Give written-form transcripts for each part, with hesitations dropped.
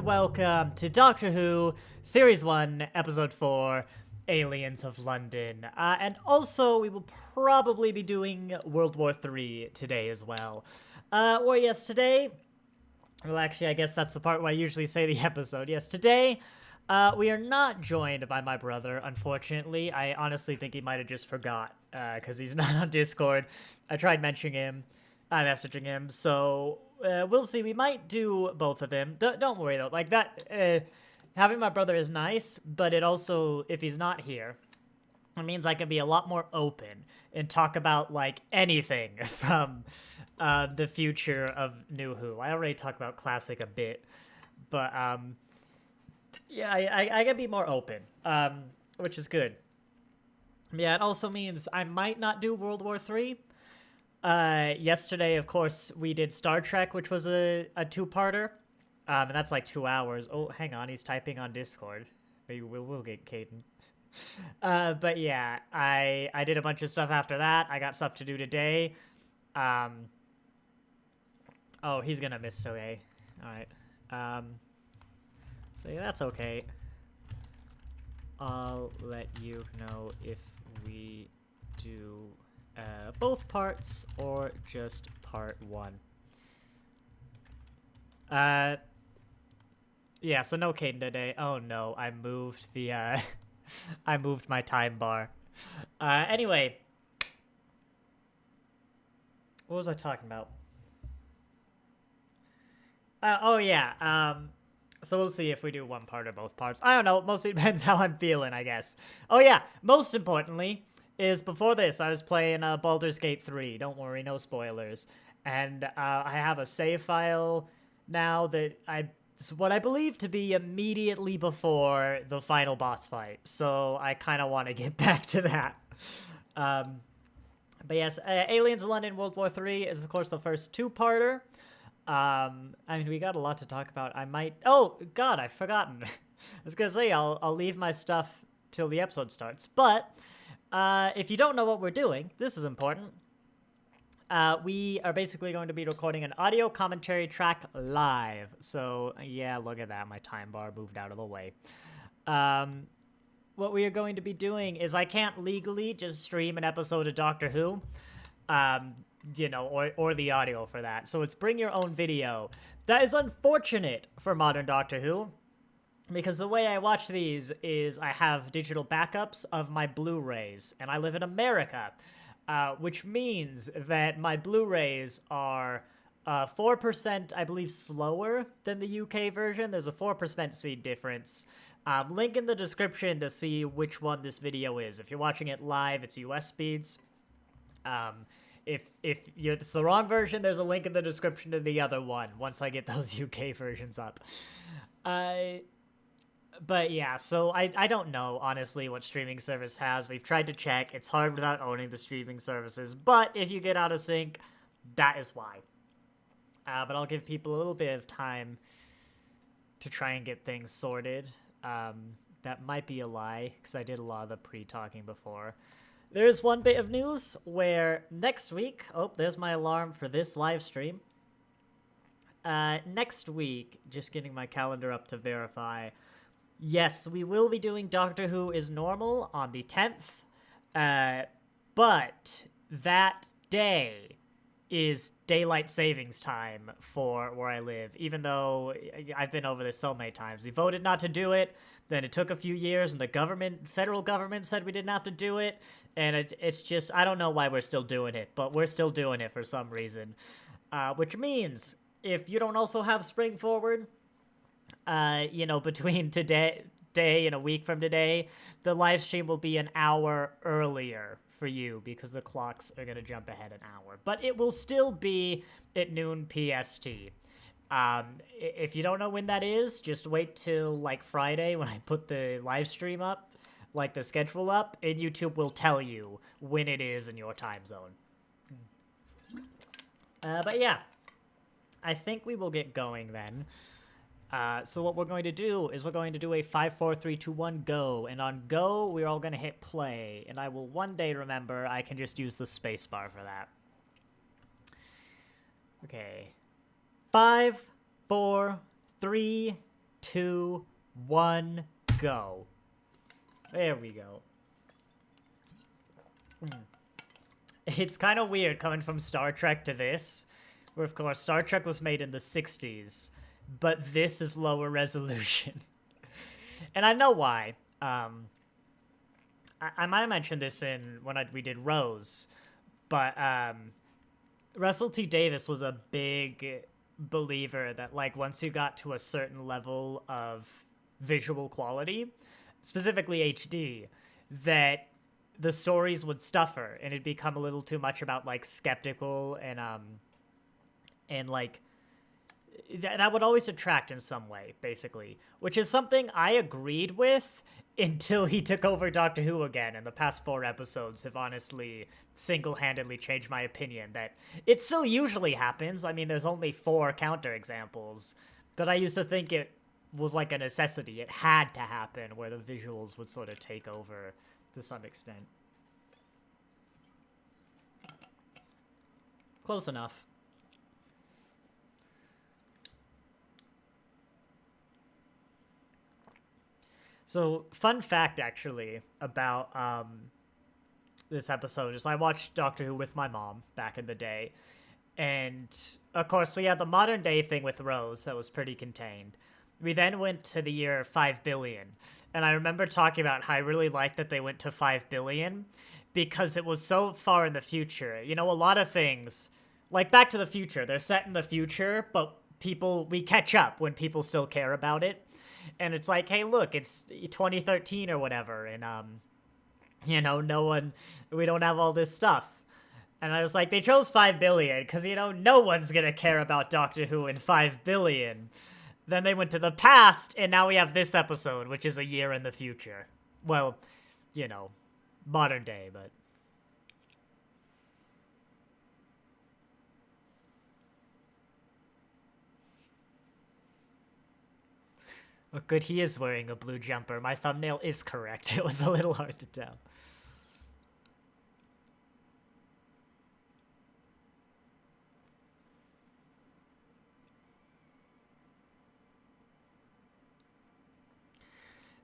welcome to Doctor Who, Series 1, Episode 4, Aliens of London. And also, we will probably be doing World War III today as well. Well, yes, today... Well, actually, I guess that's the part where I usually say the episode. Yes, today, we are not joined by my brother, unfortunately. I honestly think he might have just forgot, because he's not on Discord. I tried messaging him, so... we'll see. We might do both of them. Don't worry, though. Like, that, having my brother is nice, but it also, if he's not here, it means I can be a lot more open and talk about, like, anything from the future of New Who. I already talked about Classic a bit, but, yeah, I can be more open, which is good. Yeah, it also means I might not do World War III. Yesterday, of course, we did Star Trek, which was a two-parter, and that's like 2 hours. Oh, hang on, he's typing on Discord. Maybe we'll get Caden. But yeah, I did a bunch of stuff after that. I got stuff to do today. Oh, he's gonna miss today. All right. So yeah, that's okay. I'll let you know if we do both parts or just part one. Yeah, so no Caden today. Oh no, I moved the I moved my time bar. Anyway, what was I talking about? Oh yeah, so we'll see if we do one part or both parts. I don't know, mostly depends how I'm feeling, I guess. Oh yeah, most importantly is before this, I was playing Baldur's Gate 3. Don't worry, no spoilers. And I have a save file now that what I believe to be immediately before the final boss fight. So I kind of want to get back to that. But yes, Aliens of London World War III is, of course, the first two-parter. I mean, we got a lot to talk about. Oh, God, I've forgotten. I was going to say, I'll leave my stuff till the episode starts. But... if you don't know what we're doing, this is important. We are basically going to be recording an audio commentary track live. So, yeah, look at that. My time bar moved out of the way. What we are going to be doing is I can't legally just stream an episode of Doctor Who, you know, or the audio for that. So it's bring your own video. That is unfortunate for modern Doctor Who. Because the way I watch these is I have digital backups of my Blu-rays, and I live in America, which means that my Blu-rays are 4%, I believe, slower than the UK version. There's a 4% speed difference. Link in the description to see which one this video is. If you're watching it live, it's US speeds. If it's the wrong version, there's a link in the description to the other one once I get those UK versions up. But yeah, so I don't know, honestly, what streaming service has. We've tried to check. It's hard without owning the streaming services. But if you get out of sync, that is why. But I'll give people a little bit of time to try and get things sorted. That might be a lie, because I did a lot of the pre-talking before. There's one bit of news where next week... Oh, there's my alarm for this live stream. Next week, just getting my calendar up to verify... Yes, we will be doing Doctor Who is Normal on the 10th, but that day is daylight savings time for where I live, even though I've been over this so many times. We voted not to do it, then it took a few years, and the federal government said we didn't have to do it, and it's just, I don't know why we're still doing it, but we're still doing it for some reason, which means if you don't also have Spring Forward... you know, between today and a week from today, the live stream will be an hour earlier for you because the clocks are going to jump ahead an hour. But it will still be at noon PST. If you don't know when that is, just wait till, like, Friday when I put the live stream up, like the schedule up, and YouTube will tell you when it is in your time zone. But yeah, I think we will get going then. So what we're going to do is we're going to do a 5, 4, 3, 2, 1, go. And on go, we're all going to hit play. And I will one day remember I can just use the space bar for that. Okay. 5, 4, 3, 2, 1, go. There we go. It's kind of weird coming from Star Trek to this, where of course Star Trek was made in the 60s, but this is lower resolution. And I know why. I might have mentioned this when we did Rose, but Russell T. Davis was a big believer that, like, once you got to a certain level of visual quality, specifically HD, that the stories would suffer and it'd become a little too much about, like, skeptical and like that would always attract in some way, basically, which is something I agreed with until he took over Doctor Who again, and the past 4 episodes have honestly single-handedly changed my opinion that it still usually happens. I mean, there's only 4 counterexamples, but I used to think it was like a necessity. It had to happen, where the visuals would sort of take over to some extent. Close enough. So, fun fact, actually, about this episode is I watched Doctor Who with my mom back in the day. And, of course, we had the modern day thing with Rose that was pretty contained. We then went to the year 5 billion. And I remember talking about how I really liked that they went to 5 billion because it was so far in the future. You know, a lot of things, like Back to the Future, they're set in the future, but we catch up when people still care about it. And it's like, hey, look, it's 2013 or whatever, and, you know, we don't have all this stuff. And I was like, they chose 5 billion, because, you know, no one's gonna care about Doctor Who in 5 billion. Then they went to the past, and now we have this episode, which is a year in the future. Well, you know, modern day, but... Oh, good, he is wearing a blue jumper. My thumbnail is correct. It was a little hard to tell.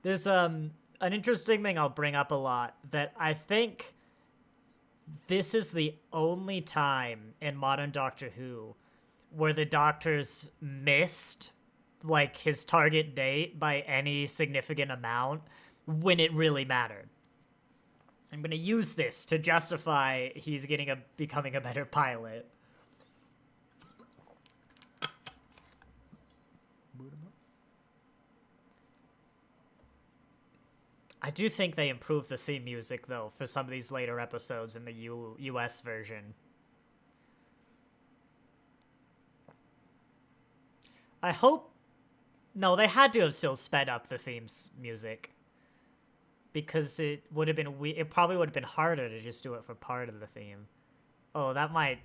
There's an interesting thing I'll bring up a lot, that I think this is the only time in modern Doctor Who where the Doctors missed, like, his target date by any significant amount when it really mattered. I'm gonna use this to justify he's becoming a better pilot. I do think they improved the theme music, though, for some of these later episodes in the US version. I hope... No, they had to have still sped up the theme's music. Because it would have been... It probably would have been harder to just do it for part of the theme. Oh, that might...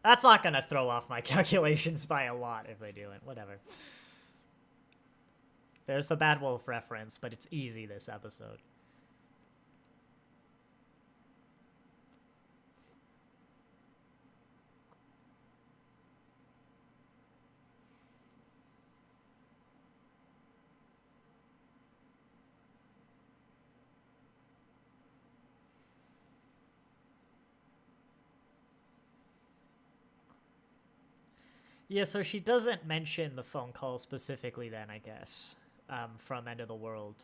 That's not gonna throw off my calculations by a lot if they do it. Whatever. There's the Bad Wolf reference, but it's easy this episode. Yeah, so she doesn't mention the phone call specifically then, I guess, from End of the World.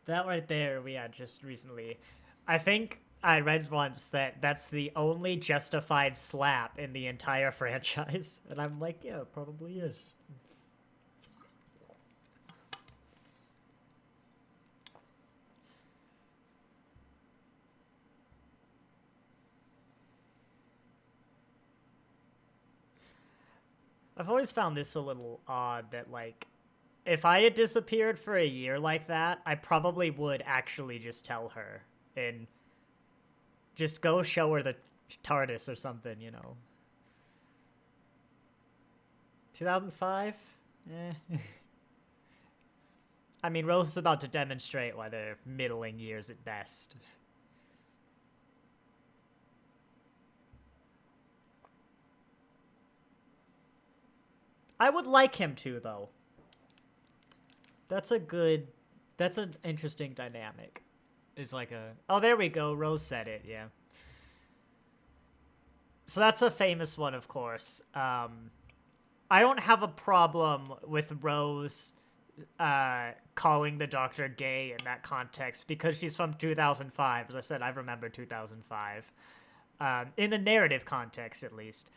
That right there we had just recently. I think I read once that that's the only justified slap in the entire franchise. And I'm like, yeah, it probably is. I've always found this a little odd that, like, if I had disappeared for a year like that, I probably would actually just tell her and just go show her the TARDIS or something, you know. 2005? Eh. I mean, Rose is about to demonstrate why they're middling years at best. I would like him to, though. That's an interesting dynamic. It's like oh, there we go. Rose said it, yeah. So that's a famous one, of course. I don't have a problem with Rose calling the Doctor gay in that context because she's from 2005. As I said, I remember 2005. In the narrative context, at least.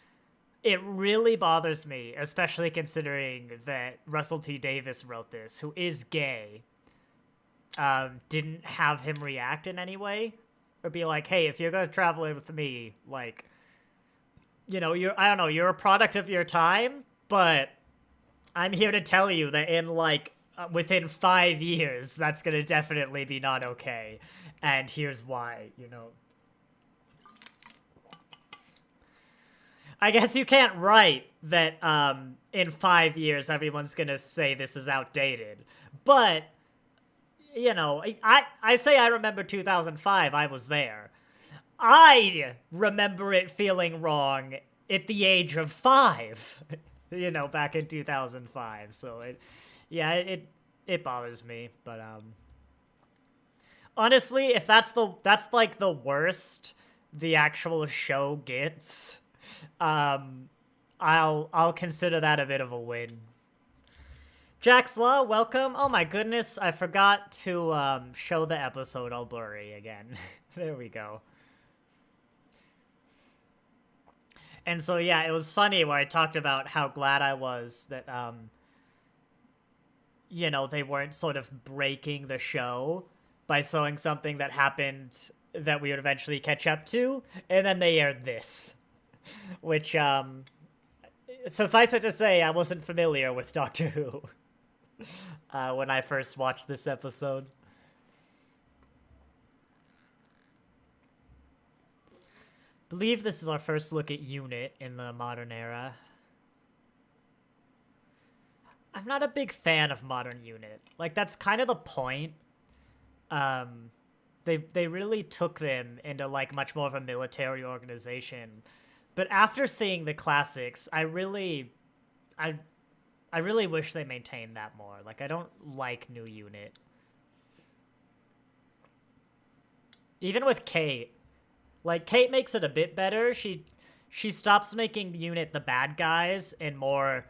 It really bothers me, especially considering that Russell T. Davies wrote this, who is gay, didn't have him react in any way, or be like, hey, if you're gonna travel in with me, like, you know, you're a product of your time, but I'm here to tell you that in, like, within 5 years, that's gonna definitely be not okay, and here's why, you know. I guess you can't write that in 5 years everyone's gonna say this is outdated. But, you know, I say I remember 2005, I was there. I remember it feeling wrong at the age of 5, you know, back in 2005. So, it bothers me. But, honestly, if that's like the worst the actual show gets, I'll consider that a bit of a win. Jack's Law, welcome. Oh my goodness, I forgot to show the episode all blurry again. There we go. And so yeah, it was funny where I talked about how glad I was that you know, they weren't sort of breaking the show by showing something that happened that we would eventually catch up to, and then they aired this. Which, suffice it to say, I wasn't familiar with Doctor Who when I first watched this episode. Believe this is our first look at UNIT in the modern era. I'm not a big fan of modern UNIT. Like, that's kind of the point. They really took them into, like, much more of a military organization. But after seeing the classics, I really wish they maintained that more. Like, I don't like new UNIT. Even with Kate. Like, Kate makes it a bit better. She stops making UNIT the bad guys and more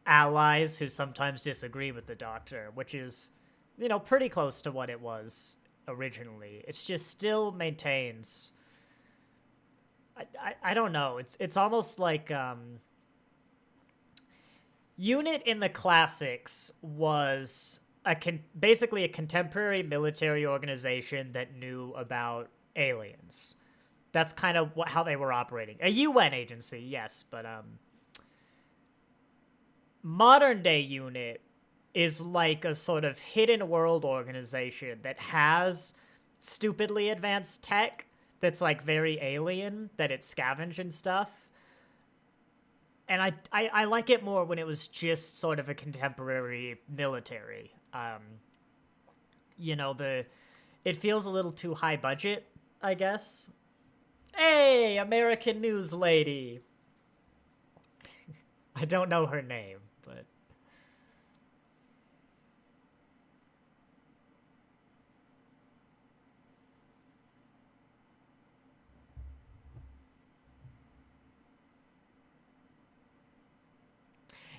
allies who sometimes disagree with the Doctor, which is, you know, pretty close to what it was originally. It's just still maintains... I don't know. It's almost like UNIT in the classics was basically a contemporary military organization that knew about aliens. That's kind of how they were operating. A UN agency, yes, but modern day UNIT is like a sort of hidden world organization that has stupidly advanced tech that's, like, very alien, that it scavenged and stuff. And I like it more when it was just sort of a contemporary military. You know, it feels a little too high budget, I guess. Hey, American News Lady! I don't know her name, but...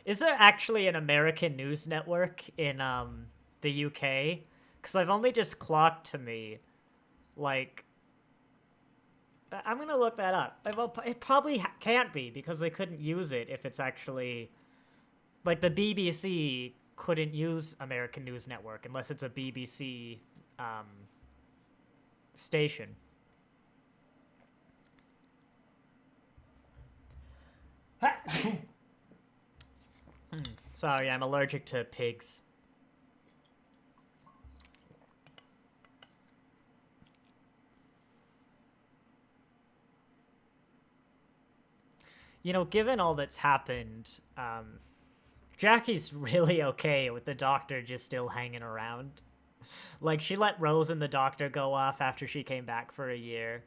Is there actually an American news network in the UK? Because I've only just clocked to me, like... I'm gonna look that up. It probably can't be, because they couldn't use it if it's actually... Like, the BBC couldn't use American News Network unless it's a BBC station. Sorry, I'm allergic to pigs. You know, given all that's happened, Jackie's really okay with the doctor just still hanging around. Like, she let Rose and the doctor go off after she came back for a year.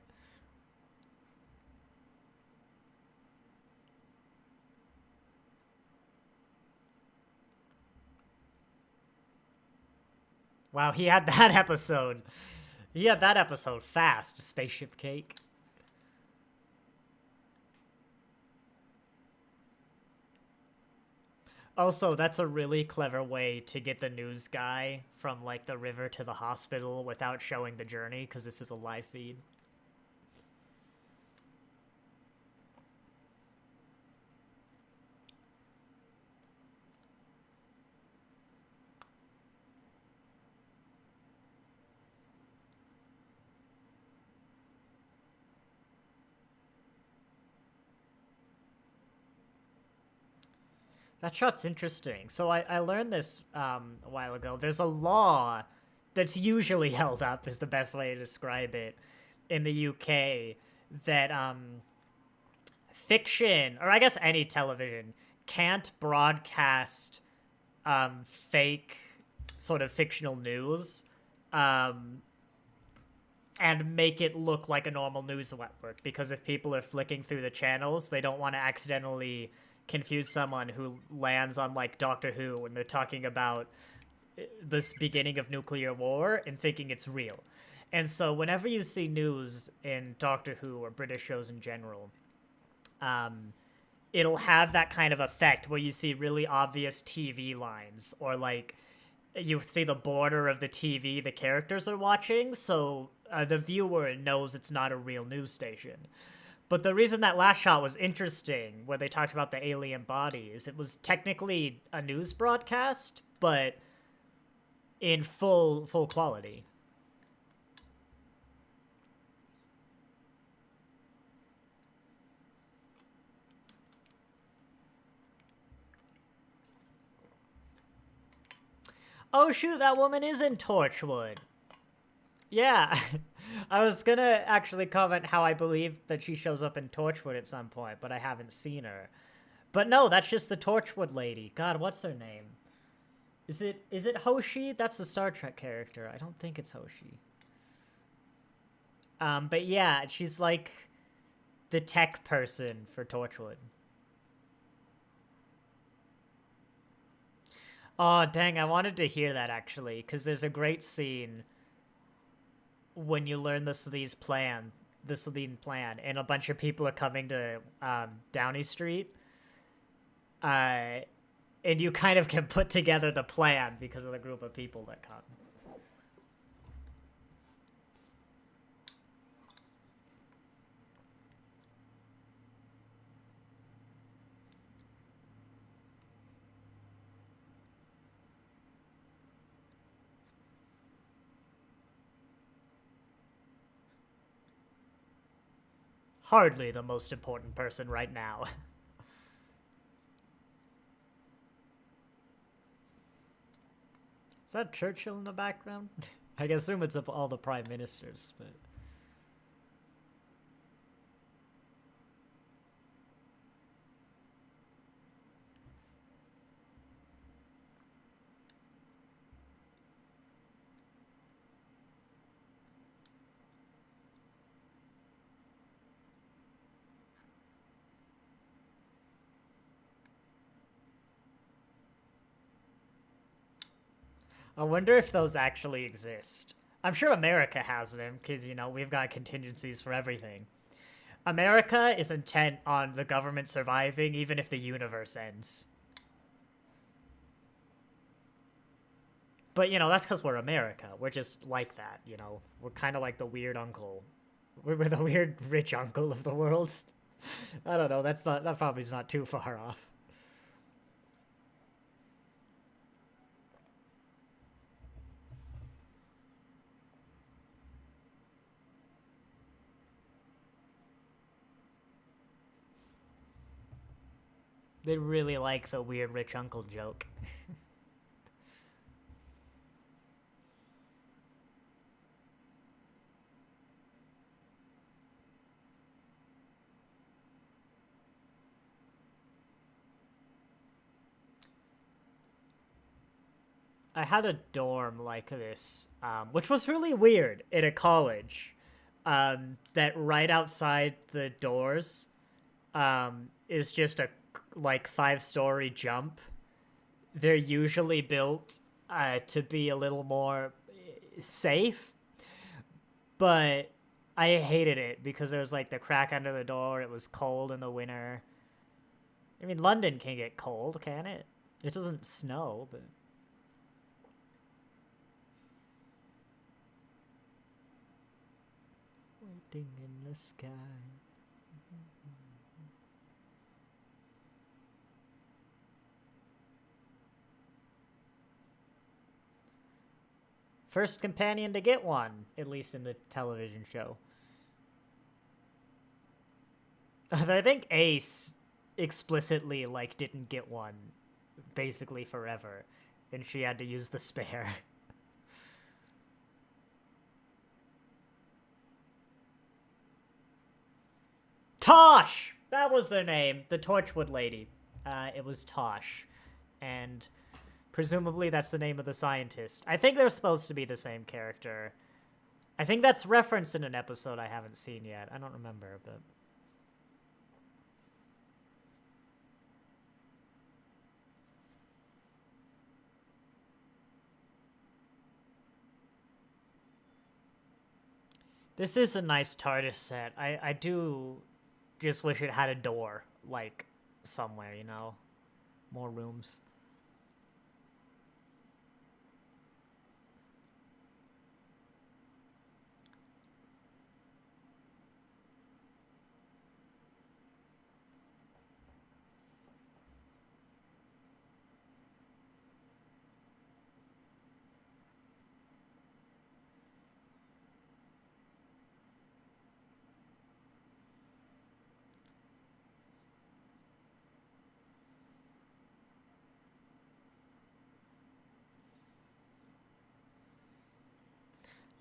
Wow, he had that episode. He had that episode fast, Spaceship Cake. Also, that's a really clever way to get the news guy from, like, the river to the hospital without showing the journey, because this is a live feed. That shot's interesting. So I learned this a while ago. There's a law that's usually held up, is the best way to describe it, in the UK, that fiction, or I guess any television, can't broadcast fake sort of fictional news and make it look like a normal news network, because if people are flicking through the channels, they don't want to accidentally confuse someone who lands on, like, Doctor Who when they're talking about this beginning of nuclear war and thinking it's real. And so whenever you see news in Doctor Who or British shows in general, it'll have that kind of effect where you see really obvious TV lines, or, like, you see the border of the TV the characters are watching, so the viewer knows it's not a real news station. But the reason that last shot was interesting, where they talked about the alien bodies, it was technically a news broadcast, but in full quality. Oh shoot, that woman is in Torchwood. Yeah, I was gonna actually comment how I believe that she shows up in Torchwood at some point, but I haven't seen her. But no, that's just the Torchwood lady. God, what's her name? Is it Hoshi? That's the Star Trek character. I don't think it's Hoshi. But yeah, she's like the tech person for Torchwood. Oh, dang, I wanted to hear that actually, because there's a great scene when you learn the Celine plan, and a bunch of people are coming to Downey Street, and you kind of can put together the plan because of the group of people that come. Hardly the most important person right now. Is that Churchill in the background? I assume it's of all the prime ministers, but... I wonder if those actually exist. I'm sure America has them, because, you know, we've got contingencies for everything. America is intent on the government surviving even if the universe ends. But, you know, that's because we're America. We're just like that, you know? We're kind of like the weird uncle. We're the weird rich uncle of the world. I don't know, that probably is not too far off. They really like the weird rich uncle joke. I had a dorm like this, which was really weird in a college. That right outside the doors is just a like 5-story jump. They're usually built to be a little more safe, but I hated it because there was like the crack under the door. It was cold in the winter. I mean, London can get cold, can it? It doesn't snow, but... Waiting in the sky. First companion to get one, at least in the television show. I think Ace explicitly, like, didn't get one basically forever, and she had to use the spare. Tosh! That was their name, the Torchwood lady. It was Tosh. And presumably that's the name of the scientist. I think they're supposed to be the same character. I think that's referenced in an episode I haven't seen yet. I don't remember, but... This is a nice TARDIS set. I do just wish it had a door, like, somewhere, you know? More rooms.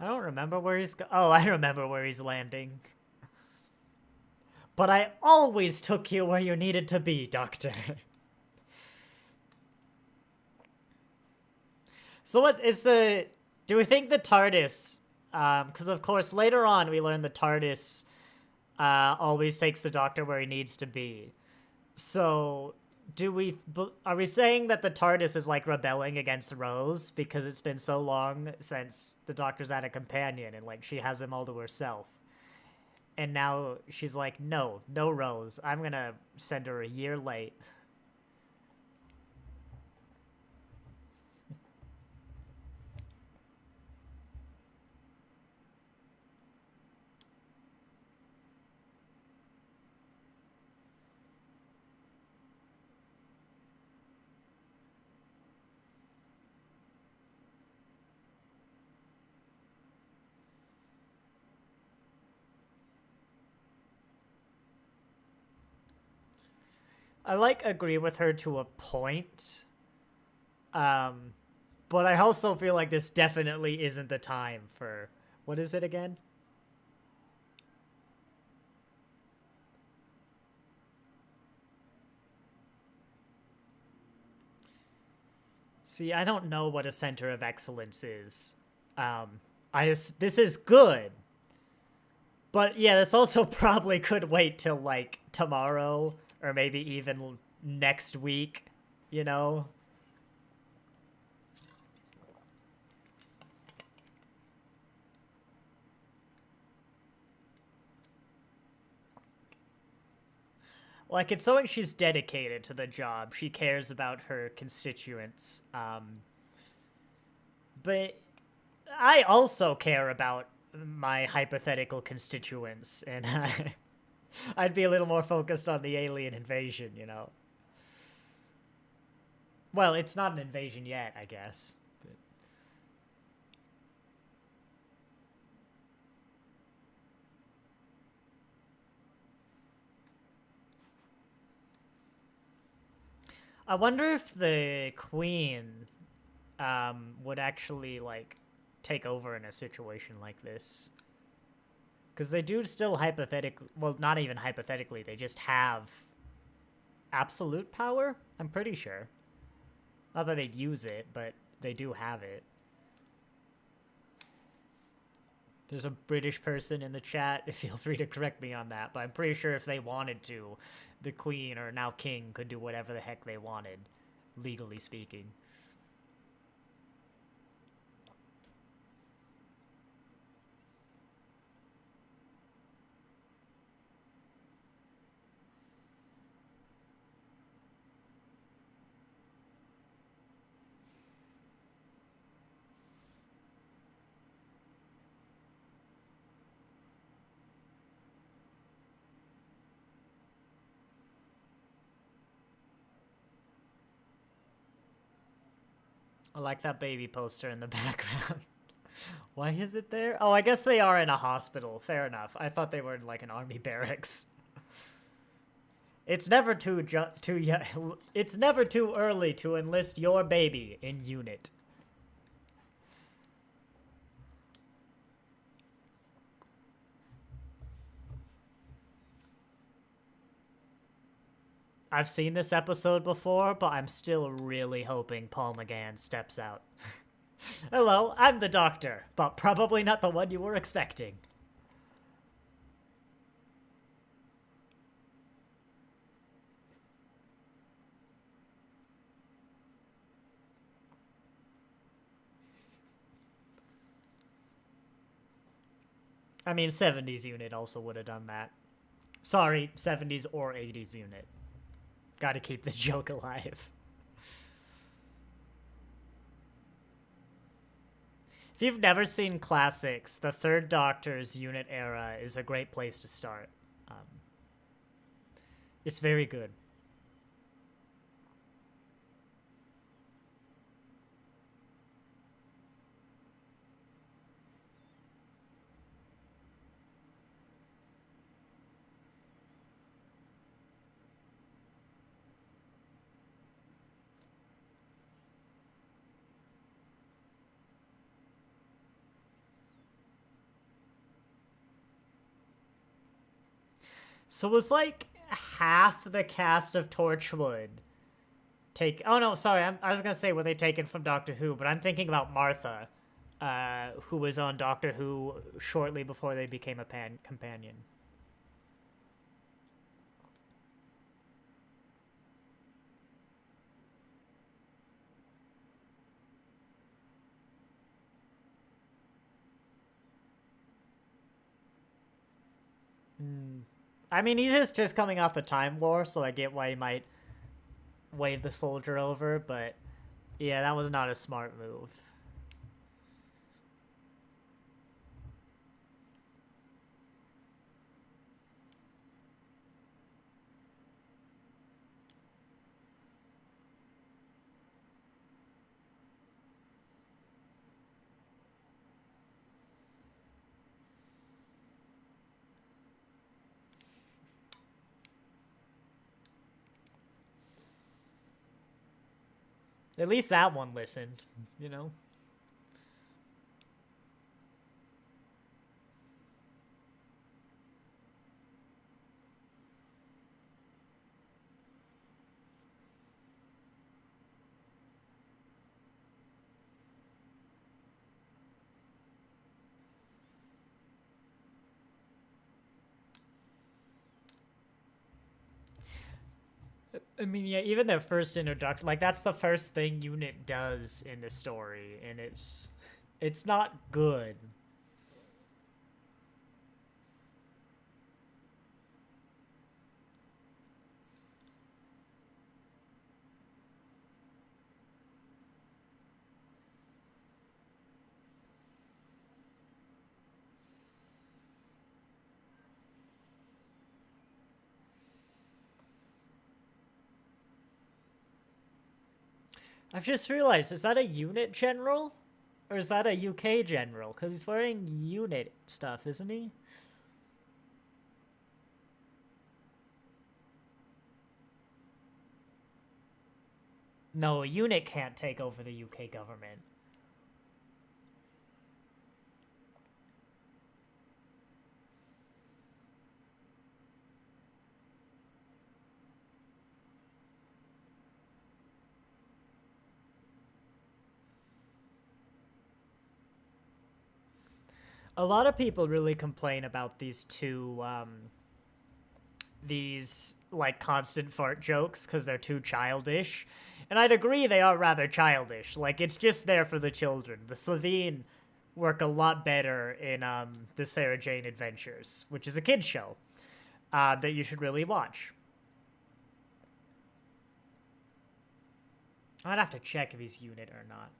I don't remember where he's oh, I remember where he's landing. But I always took you where you needed to be, Doctor. So what is the... Do we think the TARDIS... because of course later on we learn the TARDIS always takes the Doctor where he needs to be. So... Are we saying that the TARDIS is like rebelling against Rose because it's been so long since the Doctor's had a companion and like she has him all to herself? And now she's like, no Rose. I'm gonna send her a year late. I like agree with her to a point. But I also feel like this definitely isn't the time for... What is it again? See, I don't know what a center of excellence is. This is good. But yeah, this also probably could wait till like tomorrow or maybe even next week, you know? Like, it's showing she's dedicated to the job. She cares about her constituents. But I also care about my hypothetical constituents, and I'd be a little more focused on the alien invasion, you know? Well, it's not an invasion yet, I guess. But... I wonder if the queen would actually, like, take over in a situation like this. Because they do still hypothetically, well, not even hypothetically, they just have absolute power, I'm pretty sure. Not that they'd use it, but they do have it. There's a British person in the chat. Feel free to correct me on that, but I'm pretty sure if they wanted to, the queen, or now king, could do whatever the heck they wanted, legally speaking. I like that baby poster in the background. Why is it there? Oh, I guess they are in a hospital. Fair enough. I thought they were in, like, an army barracks. It's never it's never too early to enlist your baby in unit. I've seen this episode before, but I'm still really hoping Paul McGann steps out. Hello, I'm the doctor, but probably not the one you were expecting. I mean, 70s unit also would have done that. Sorry, 70s or 80s unit. Gotta keep the joke alive. If you've never seen classics, the Third Doctor's unit era is a great place to start. It's very good. So it was like half the cast of Torchwood take. Oh no, sorry. I was gonna say were they taken from Doctor Who, but I'm thinking about Martha, who was on Doctor Who shortly before they became a companion. I mean, he's just coming off the Time War, so I get why he might wave the soldier over, but yeah, that was not a smart move. At least that one listened, you know? I mean, yeah, even their first introduction, like, that's the first thing Unit does in the story, and it's not good. I've just realized, is that a Unit general? Or is that a UK general? Because he's wearing Unit stuff, isn't he? No, a unit can't take over the UK government. A lot of people really complain about these like constant fart jokes because they're too childish. And I'd agree they are rather childish. Like, it's just there for the children. The Slovene work a lot better in the Sarah Jane Adventures, which is a kid's show that you should really watch. I'd have to check if he's unit or not.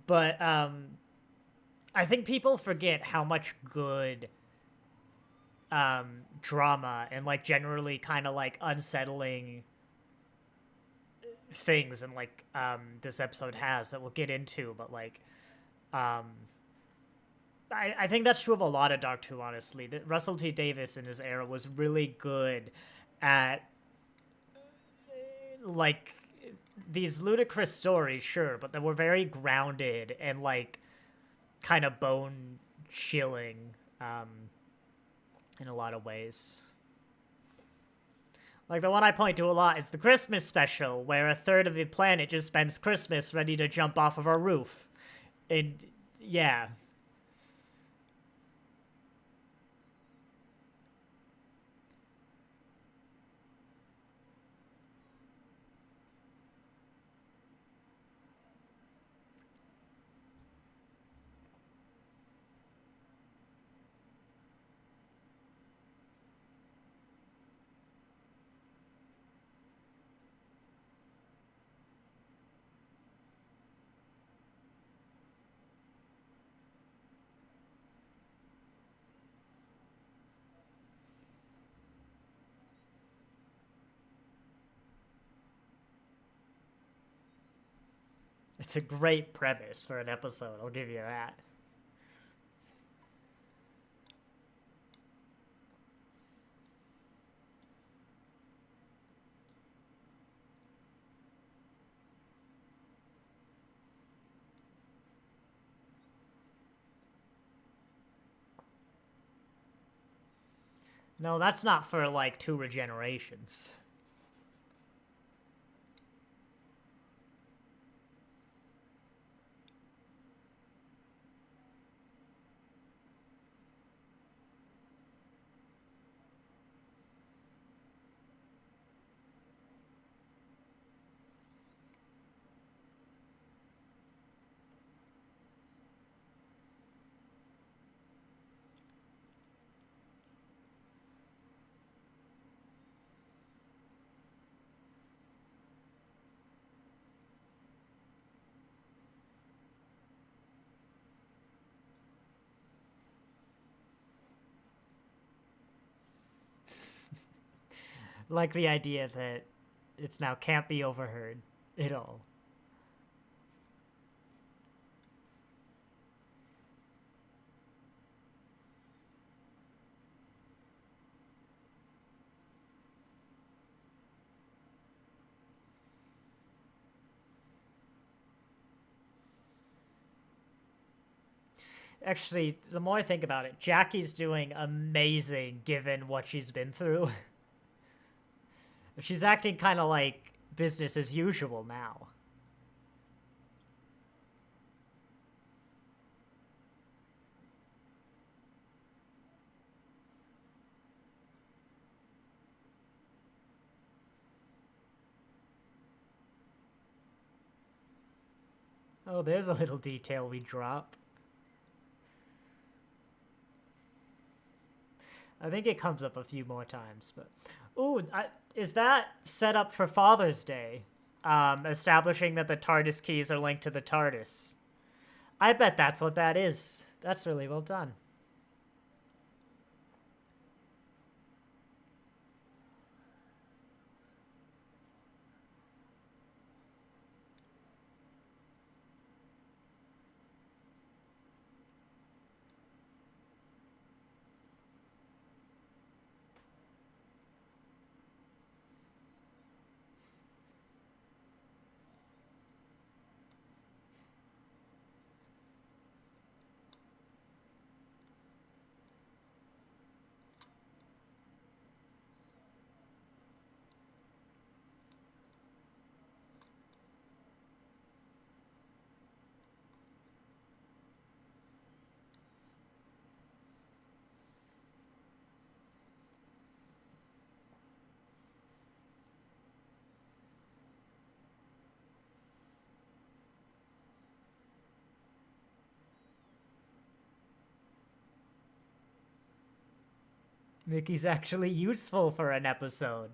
But I think people forget how much good drama and like generally kind of like unsettling things and like this episode has that we'll get into, but like I think that's true of a lot of Doctor Who, honestly. That Russell T Davies in his era was really good at like these ludicrous stories, sure, but they were very grounded and like kind of bone chilling in a lot of ways. Like, the one I point to a lot is the Christmas special, where a third of the planet just spends Christmas ready to jump off of our roof. And, yeah. It's a great premise for an episode, I'll give you that. No, that's not for, like, 2 regenerations. Like the idea that it's now can't be overheard at all. Actually, the more I think about it, Jackie's doing amazing given what she's been through. She's acting kind of like business as usual now. Oh, there's a little detail we drop. I think it comes up a few more times, but... Ooh, is that set up for Father's Day? Establishing that the TARDIS keys are linked to the TARDIS. I bet that's what that is. That's really well done. Mickey's actually useful for an episode.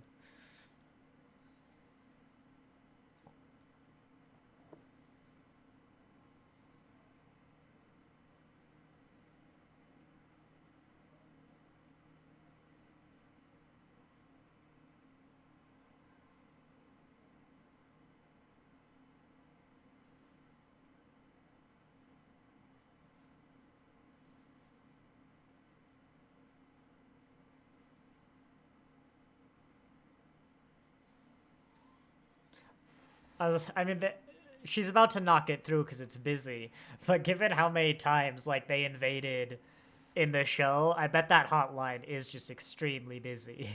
I mean, she's about to knock it through because it's busy. But given how many times like they invaded in the show, I bet that hotline is just extremely busy.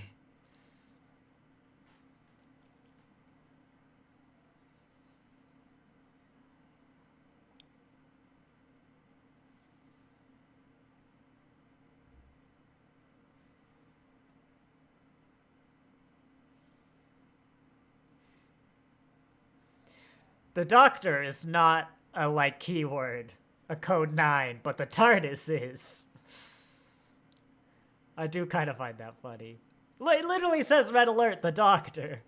The Doctor is not a like keyword, a code 9, but the TARDIS is. I do kind of find that funny. It literally says red alert, the Doctor.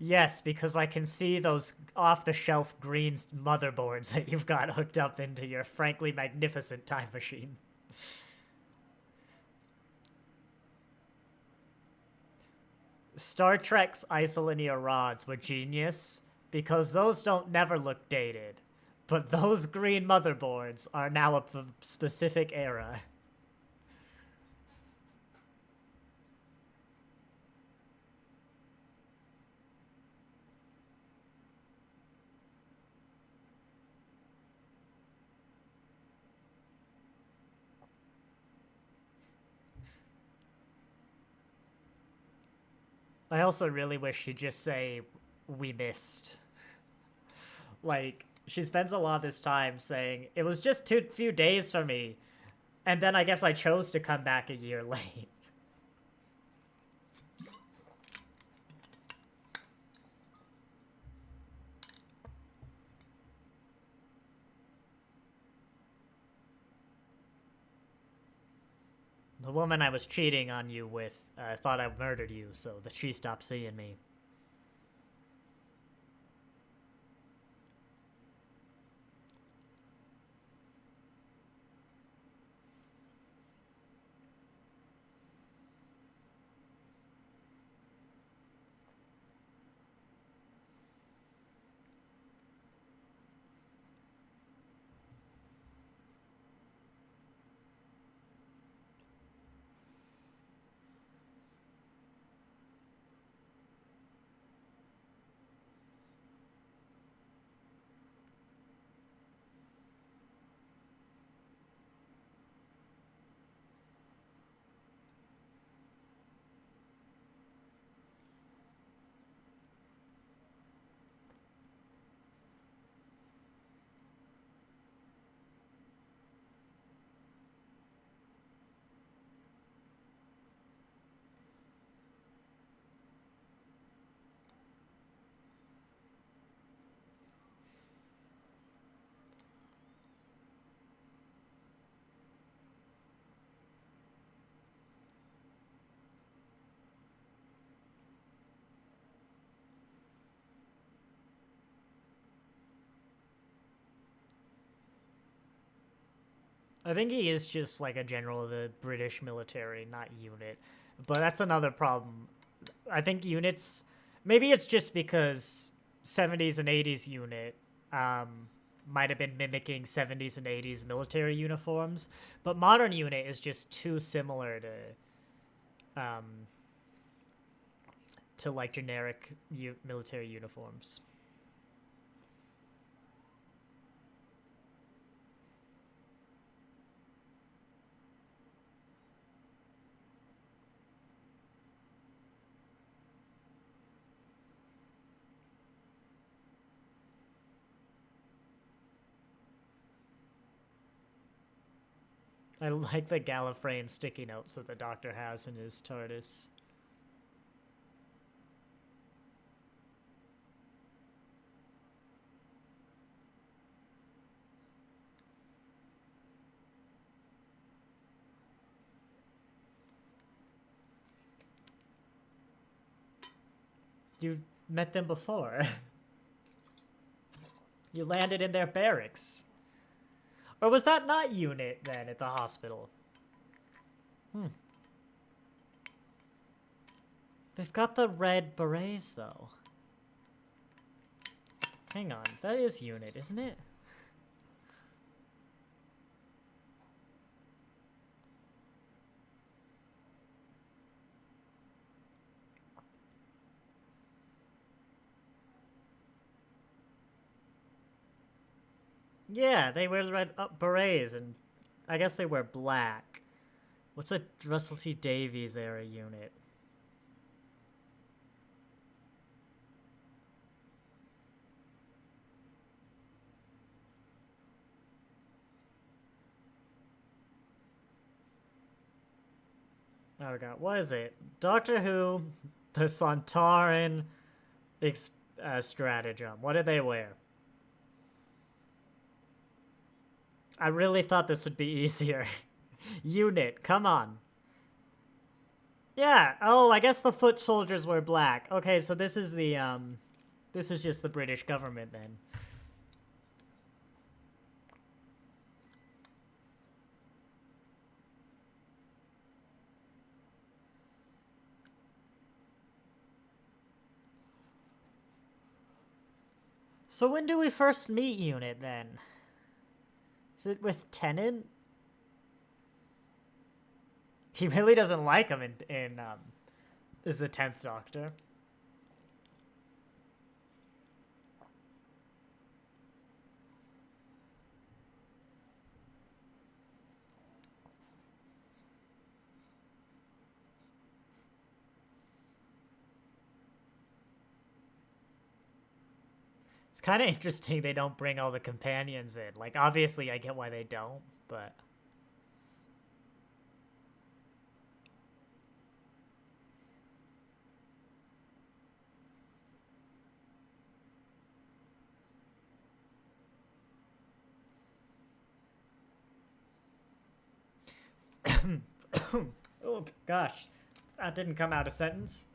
Yes, because I can see those off-the-shelf green motherboards that you've got hooked up into your frankly magnificent time machine. Star Trek's isolinear rods were genius because those don't never look dated. But those green motherboards are now of a specific era. I also really wish she'd just say, we missed. Like, she spends a lot of this time saying, it was just too few days for me. And then I guess I chose to come back a year late. The woman I was cheating on you with thought I murdered you, so that she stopped seeing me. I think he is just like a general of the British military, not unit. But that's another problem. I think units, maybe it's just because 70s and 80s unit might have been mimicking 70s and 80s military uniforms, but modern unit is just too similar to like generic military uniforms. I like the Gallifreyan sticky notes that the Doctor has in his TARDIS. You met them before. You landed in their barracks. Or was that not Unit, then, at the hospital? They've got the red berets, though. Hang on, that is Unit, isn't it? Yeah, they wear the red berets, and I guess they wear black. What's a Russell T. Davies era unit? Oh god, what is it? Doctor Who, the Sontaran stratagem. What did they wear? I really thought this would be easier. Unit, come on. Yeah, oh, I guess the foot soldiers were black. Okay, so this is the, this is just the British government then. So when do we first meet Unit then? Is it with Tennant? He really doesn't like him in is the 10th Doctor. It's kind of interesting they don't bring all the companions in. Like, obviously I get why they don't, but... Oh, gosh. That didn't come out a sentence.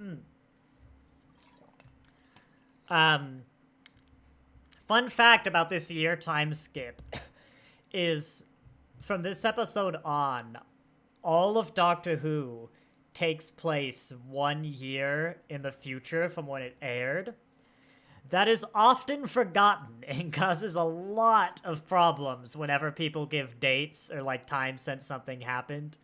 Fun fact about this year time skip is from this episode on, all of Doctor Who takes place 1 year in the future from when it aired. That is often forgotten and causes a lot of problems whenever people give dates or like time since something happened.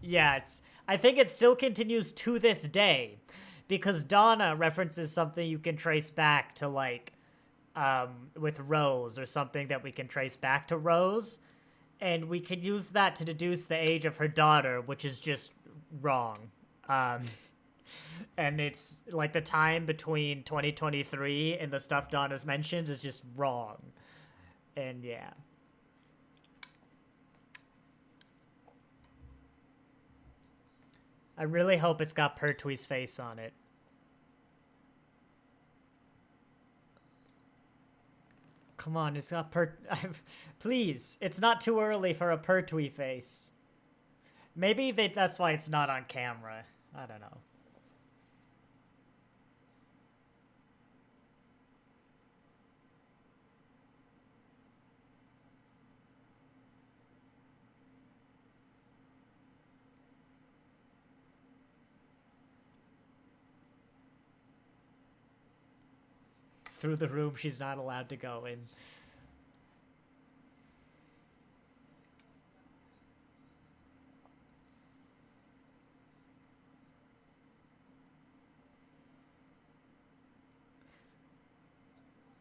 Yeah, I think it still continues to this day because Donna references something you can trace back to like with Rose or something that we can trace back to Rose, and we could use that to deduce the age of her daughter, which is just wrong. And it's like the time between 2023 and the stuff Donna's mentioned is just wrong. And yeah. I really hope it's got Pertwee's face on it. Come on, it's got Please, it's not too early for a Pertwee face. Maybe that's why it's not on camera. I don't know. Through the room she's not allowed to go in.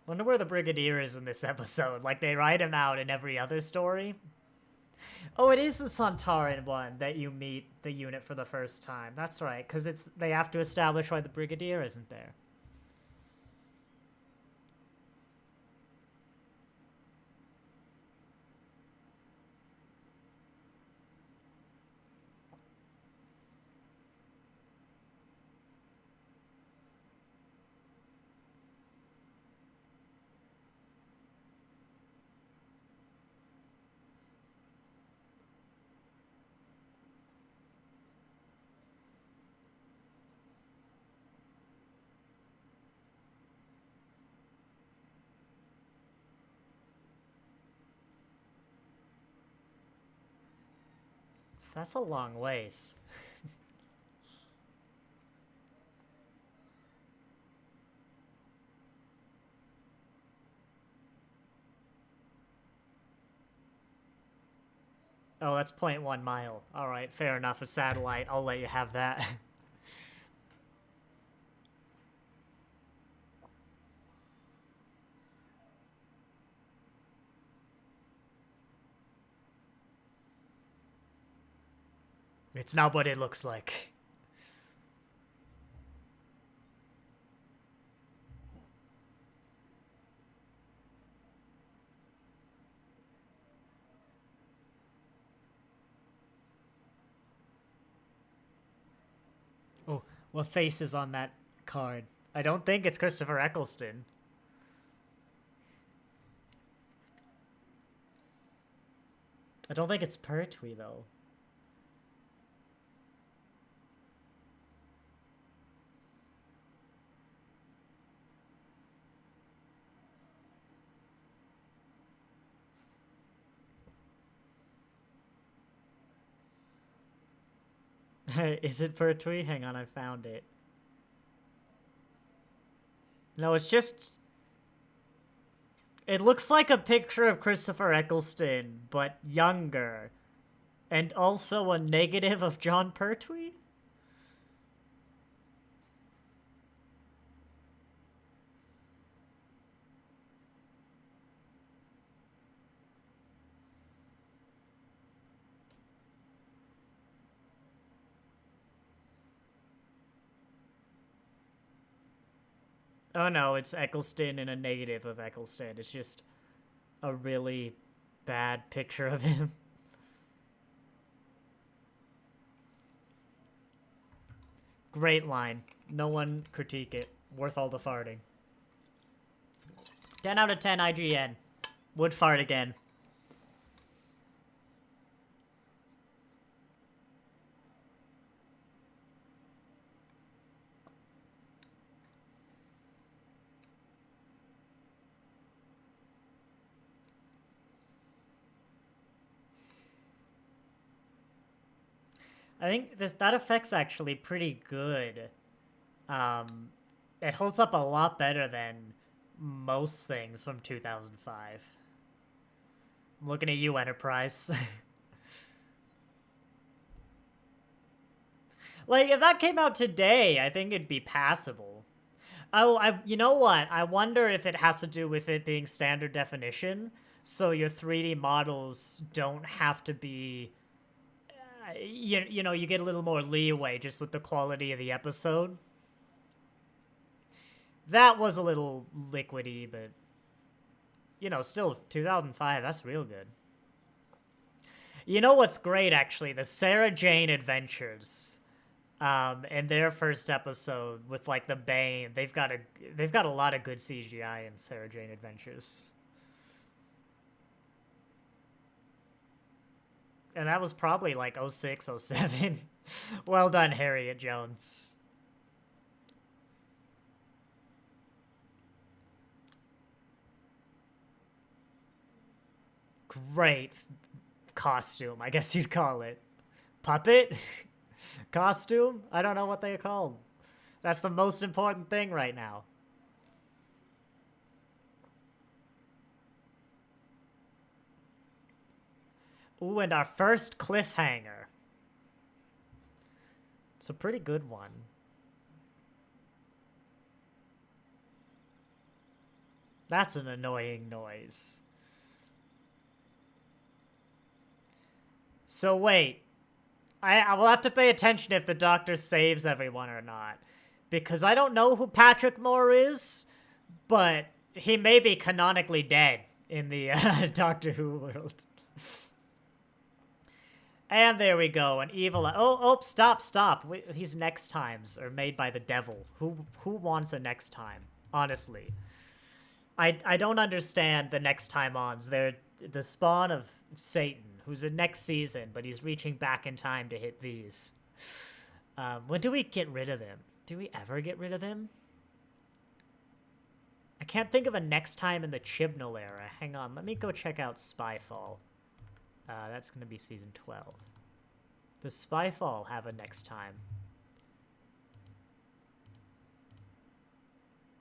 Wonder where the Brigadier is in this episode. Like, they write him out in every other story. Oh, it is the Sontaran one that you meet the unit for the first time. That's right, because they have to establish why the Brigadier isn't there. That's a long ways. Oh, that's 0.1 mile. Alright, fair enough. A satellite. I'll let you have that. It's not what it looks like. Oh, what face is on that card? I don't think it's Christopher Eccleston. I don't think it's Pertwee, though. Is it Pertwee? Hang on, I found it. No, it's just... It looks like a picture of Christopher Eccleston, but younger. And also a negative of John Pertwee? Oh no, it's Eccleston and a negative of Eccleston. It's just a really bad picture of him. Great line. No one critique it. Worth all the farting. 10 out of 10 IGN. Would fart again. I think that effect's actually pretty good. It holds up a lot better than most things from 2005. I'm looking at you, Enterprise. Like, if that came out today, I think it'd be passable. Oh, you know what? I wonder if it has to do with it being standard definition, so your 3D models don't have to be... you know, you get a little more leeway just with the quality of the episode. That was a little liquidy, but, you know, still 2005, that's real good. You know what's great, actually? The Sarah Jane Adventures. In their first episode with, like, the Bane, they've got a lot of good CGI in Sarah Jane Adventures. And that was probably like 06, 07. Well done, Harriet Jones. Great costume, I guess you'd call it. Puppet? Costume? I don't know what they're called. That's the most important thing right now. Ooh, and our first cliffhanger. It's a pretty good one. That's an annoying noise. So wait. I will have to pay attention if the Doctor saves everyone or not. Because I don't know who Patrick Moore is, but he may be canonically dead in the Doctor Who world. And there we go, an evil... Oh, stop. These next times are made by the devil. Who wants a next time? Honestly. I don't understand the next time ons. They're the spawn of Satan, who's in next season, but he's reaching back in time to hit these. When do we get rid of him? Do we ever get rid of him? I can't think of a next time in the Chibnall era. Hang on, let me go check out Spyfall. That's going to be season 12. Does Spyfall have a next time?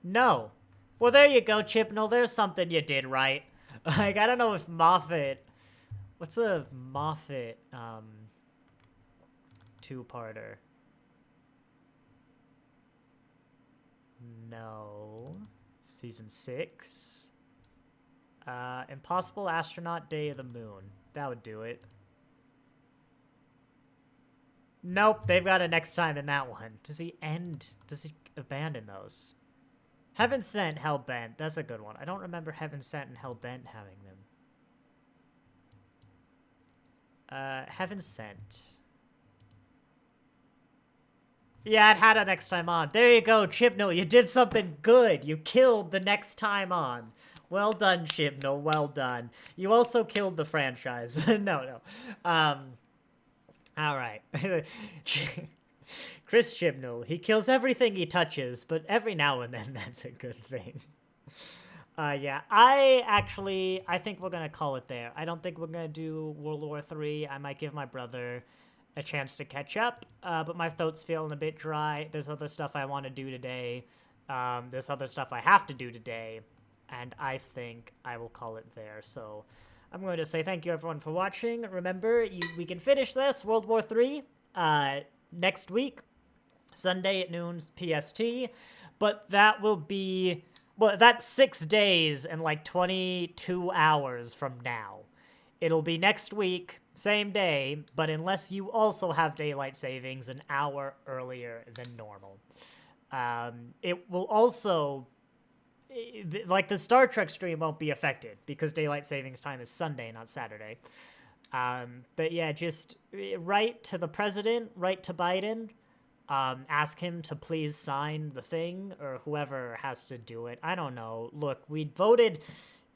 No. Well, there you go, Chipnell. There's something you did right. Like, I don't know if Moffat... What's a Moffat, two-parter? No. Season 6? Impossible Astronaut Day of the Moon. That would do it. Nope, they've got a next time in that one. Does he abandon those? Heaven Sent, Hellbent. That's a good one. I don't remember Heaven Sent and Hellbent having them. Heaven Sent. Yeah, it had a next time on. There you go, Chibnall. You did something good. You killed the next time on. Well done, Chibnall. Well done. You also killed the franchise. No. All right. Chris Chibnall. He kills everything he touches, but every now and then that's a good thing. Yeah, I think we're going to call it there. I don't think we're going to do World War III. I might give my brother a chance to catch up, but my throat's feeling a bit dry. There's other stuff I want to do today. There's other stuff I have to do today, and I think I will call it there. So I'm going to say thank you, everyone, for watching. Remember, we can finish this, World War III, next week, Sunday at noon PST, but that will be, well, that's 6 days and like 22 hours from now. It'll be next week, same day, but unless you also have daylight savings an hour earlier than normal. It will also, like the Star Trek stream won't be affected because daylight savings time is Sunday, not Saturday. But yeah, just write to the president, write to Biden, ask him to please sign the thing, or whoever has to do it. I don't know. Look, we voted,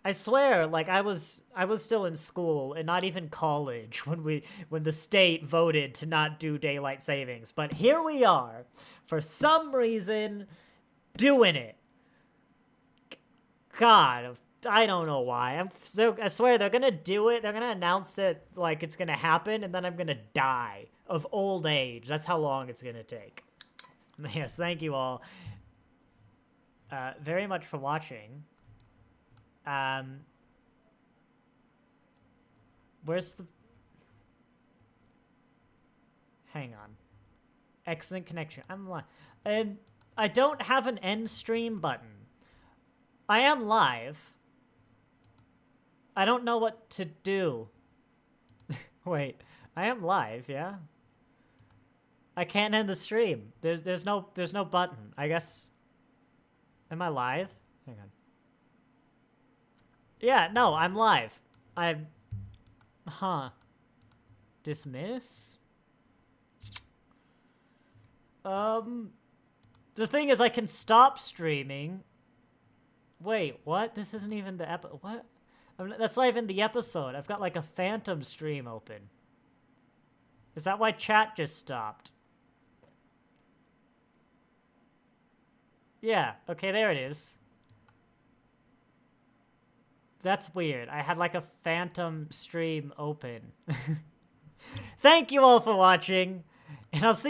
I swear, like I was still in school and not even college when the state voted to not do daylight savings. But here we are, for some reason, doing it. God, I don't know why. I swear they're gonna do it. They're gonna announce that like it's gonna happen, and then I'm gonna die of old age. That's how long it's gonna take. Yes, thank you all very much for watching. Where's the... Hang on. Excellent connection. I'm live. And I don't have an end stream button. I am live. I don't know what to do. Wait, I am live, yeah? I can't end the stream. There's no button. I guess... Am I live? Hang on. Yeah, no, I'm live. Huh. Dismiss? The thing is, I can stop streaming. Wait, what? This isn't even the what? That's not even the episode. I've got like a phantom stream open. Is that why chat just stopped? Yeah, okay, there it is. That's weird. I had like a phantom stream open. Thank you all for watching, and I'll see you